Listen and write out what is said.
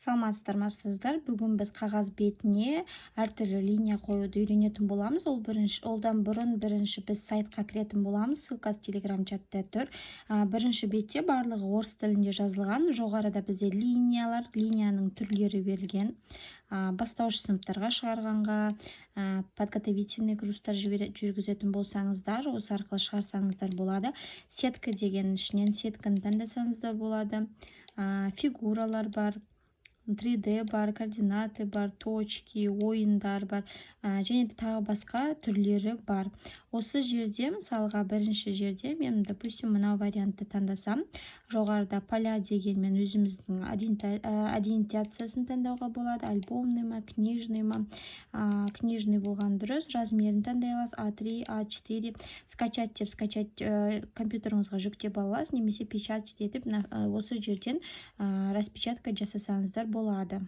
Саламатсыздар ма ұстаздар? Бүгін біз қағаз бетіне әртүрлі линия қоюды үйренетін боламыз. Олдан бұрын бірінші біз сайтқа кіретін боламыз. Ссылкасы телеграм чатта тұр. Бірінші бетте барлығы орыс тілінде жазылған. Жоғарыда бізде линияның түрлері берілген. Бастауыш сыныптарға шығарғанға, подготовительный курстар жүргізетін болсаңыздар, осы арқылы шығарсаңыздар болады. Сетка деген ішінен сетканы таңдасаңыздар болады. Фигуралар бар, 3D бар, координаты бар, точки, ойындар бар, және тағы басқа түрлері бар. Осы жерде, мысалға, бірінші жерде мен, допустим, мынау вариантты таңдасам, жоғарыда поля деген мен өзіміздің ориентациясын таңдауға болады. Альбомный ма, книжный ма, книжный болған дұрыс, размерін таңдай аласыз, А3, А4, скачать деп компьютеріңізге жүктеп аласыз, немесе печатать етіп осы жерден распечатка жасасаңыздар болады.